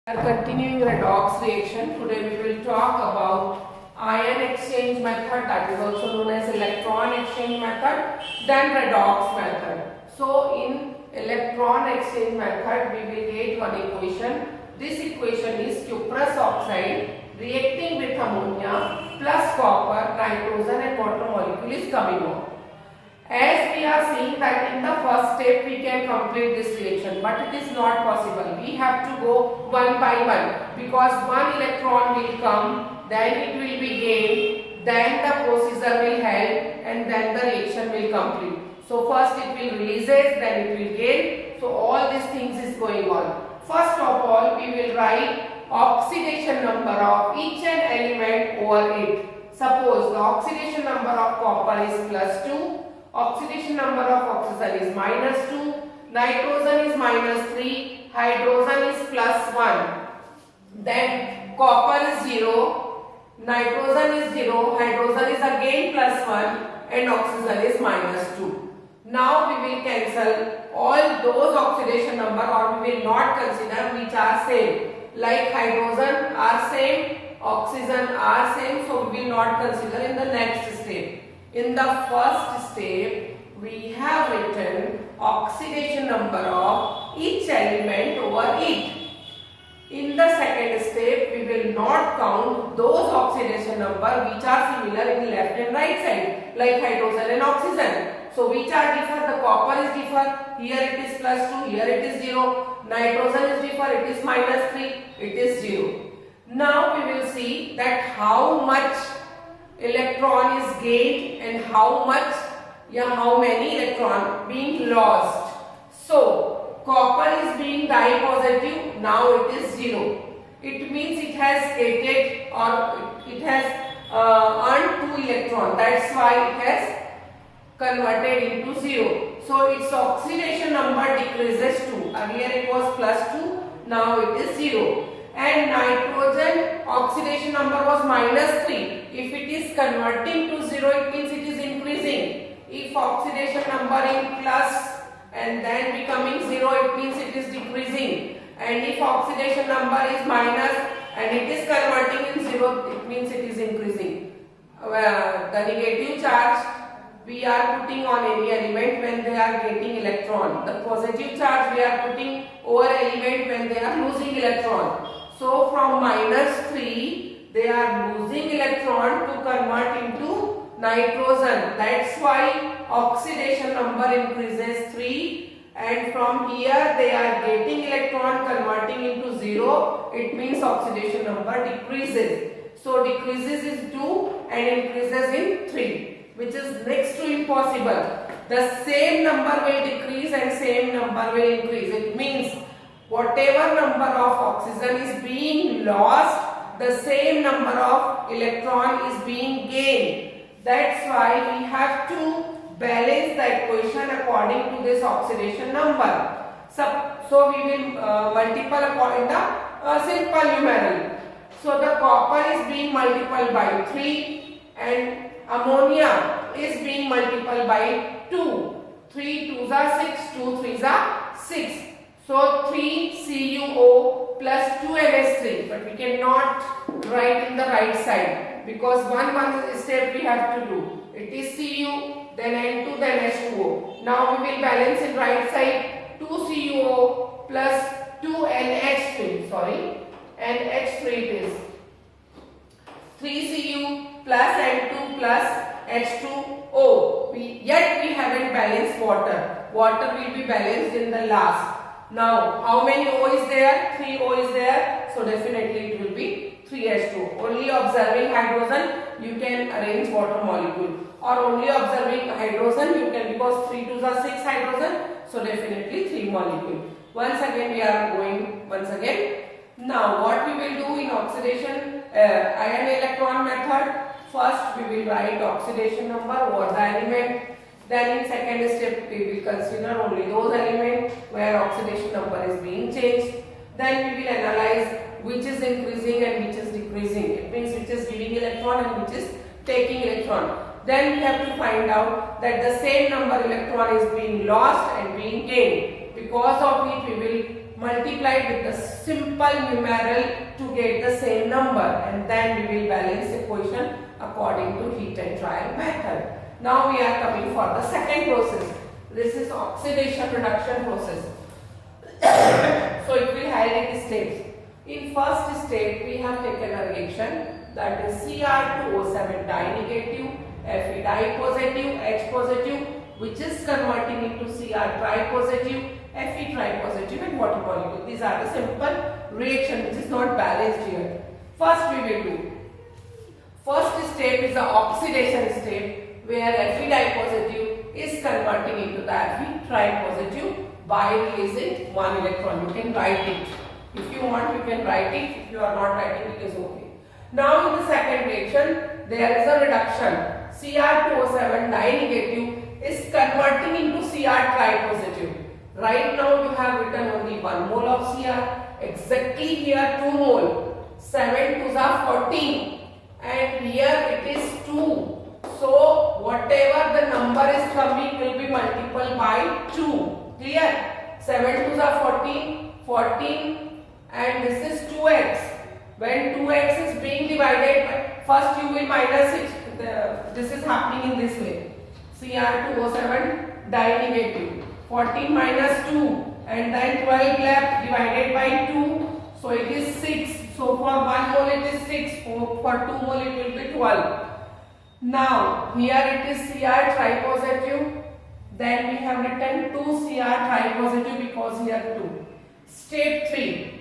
We are continuing redox reaction. Today we will talk about ion exchange method, that is also known as electron exchange method, then redox method. So in electron exchange method we will get one equation. This equation is cuprous oxide reacting with ammonia plus copper, nitrogen and water molecule is coming out. As we are seeing that in the first step we can complete this reaction, but it is not possible. We have to go one by one, because one electron will come, then it will be gained, then the procedure will help, and then the reaction will complete. So first it will releases, then it will gain. So all these things is going on. First of all, we will write oxidation number of each and element over it. Suppose the oxidation number of copper is +2. Oxidation number of oxygen is -2, nitrogen is -3, hydrogen is +1. Then copper is 0, nitrogen is 0, hydrogen is again +1 and oxygen is -2. Now we will cancel all those oxidation number, or we will not consider which are same. Like hydrogen are same, oxygen are same, so we will not consider in the next step. In the first step, we have written oxidation number of each element over it. In the second step, we will not count those oxidation number which are similar in left and right side, like hydrogen and oxygen. So which are different? The copper is different. Here it is +2, here it is 0. Nitrogen is different. It is -3, it is 0. Now we will see that how much electron is gained and how many electron being lost. So copper is being dye positive, now it is 0. It means it has gated, or it has earned 2 electron. That's why it has converted into 0. So its oxidation number decreases to, earlier it was +2, now it is 0. And nitrogen oxidation number was -3. If it is converting to 0, it means it is increasing. If oxidation number is plus and then becoming 0, it means it is decreasing. And if oxidation number is minus and it is converting in 0, it means it is increasing. The negative charge we are putting on any element when they are getting electron. The positive charge we are putting over element when they are losing electron. So from -3, they are losing electron to convert into nitrogen. That's why oxidation number increases 3, and from here they are getting electron converting into 0. It means oxidation number decreases. So decreases is 2 and increases in 3, which is next to impossible. The same number will decrease and same number will increase. It means whatever number of oxygen is being lost, the same number of electron is being gained. That's why we have to balance the equation according to this oxidation number. So we will multiply according to simple numeral. So the copper is being multiplied by 3 and ammonia is being multiplied by 2. 3 2s are 6, 2 3s are 6. So 3CuO plus 2NH3, but we cannot write in the right side because one step we have to do. It is Cu, then N2, then H2O. Now we will balance in right side. 2CuO plus 2NH3, NH3 it is. 3Cu plus N2 plus H2O. Yet we haven't balanced water. Water will be balanced in the last. Now, how many O is there? 3 O is there. So, definitely it will be 3H2O. Only observing hydrogen, you can arrange water molecule. Or only observing hydrogen, you can, because 3 2s are 6 hydrogen. So, definitely 3 molecule. Once again, we are going once again. Now, what we will do in oxidation ion electron method? First, we will write oxidation number over the element. Then in second step, we will consider only those elements where oxidation number is being changed. Then we will analyze which is increasing and which is decreasing. It means which is giving electron and which is taking electron. Then we have to find out that the same number electron is being lost and being gained. Because of it, we will multiply with the simple numeral to get the same number, and then we will balance the equation according to heat and trial method. Now we are coming for the second process. This is oxidation reduction process. So it will highlight steps. In first step, we have taken a reaction, that is Cr2O7 di-negative, Fe di-positive, H positive, which is converting into Cr tri-positive, Fe tri-positive, and water molecule. These are the simple reaction which is not balanced here. First we will do. First step is the oxidation step, where Fe di-positive is converting into the Fe tri-positive by releasing one electron. You can write it. If you want, you can write it. If you are not writing, it is okay. Now in the second reaction, there is a reduction. Cr2O7 di-negative is converting into Cr tri-positive. Right now you have written only 1 mole of Cr. Exactly here 2 mole. 7 2s are 14. And here it is 2. So whatever the number is coming will be multiplied by 2. Clear? 7 2s are 14. 14. And this is 2x. When 2x is being divided by, first you will minus it. This is happening in this way. Cr2O7 di-negative. 14 minus 2, and then 12 left divided by 2. So it is 6. So for 1 mole it is 6. For 2 mole it will be 12. Now here it is Cr tri-positive. Then we have written 2 Cr tri-positive because here 2. Step 3.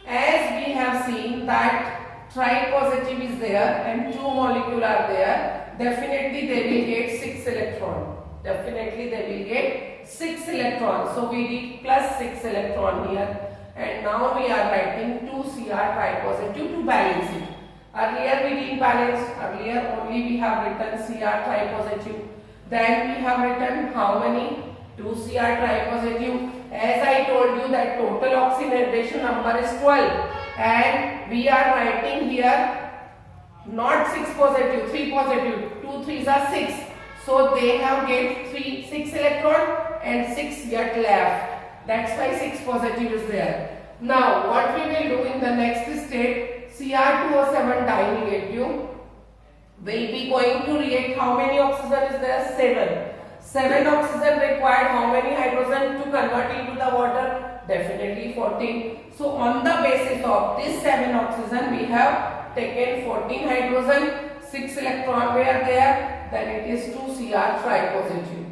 As we have seen that tri-positive is there and 2 molecule are there, definitely they will get 6 electron. Definitely they will get 6 electrons. So we did plus 6 electron here, and now we are writing 2 Cr tri-positive to balance it. Earlier we didn't balance. Earlier only we have written Cr tri-positive. Then we have written how many? 2 Cr tri-positive. As I told you that total oxidation number is 12, and we are writing here not 6 positive, 3 positive. 2 3s are 6. So they have get 6 electron and 6 yet left. That's why 6 positive is there. Now what we will do in the next step, Cr2O7 di-negative will be going to react. How many oxygen is there? 7. 7 oxygen required. How many hydrogen to convert into the water? Definitely 14. So on the basis of this 7 oxygen, we have taken 14 hydrogen, 6 electron were there, then it is 2 Cr tri-positive.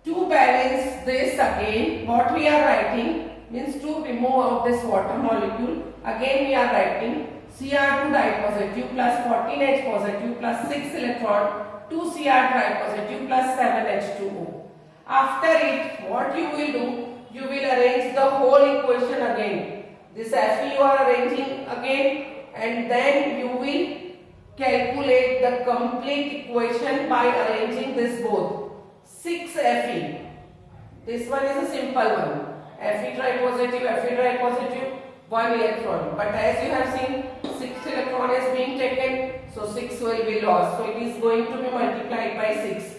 To balance this again, what we are writing means to remove out this water molecule. Again we are writing Cr2 di-positive plus 14H positive plus 6 electron, 2 Cr tri-positive plus 7 H2O. After it, what you will do, you will arrange the whole equation again. This Fe you are arranging again, and then you will calculate the complete equation by arranging this both. 6 Fe. This one is a simple one. Fe tri-positive, Fe tri-positive, 1 electron. But as you have seen, 6 electron is being taken, so 6 will be lost. So it is going to be multiplied by 6.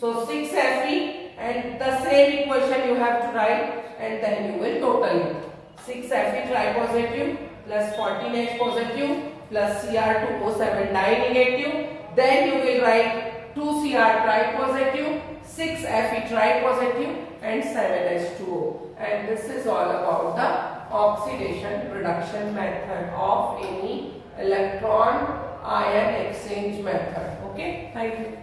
So 6 Fe, and the same equation you have to write, and then you will total it. 6 Fe tri-positive plus 14H positive plus Cr2O7 di-negative. Then you will write 2 Cr tri-positive, 6 Fe tri-positive, and 7 H2O. And this is all about the oxidation reduction method of any electron ion exchange method. Okay, thank you.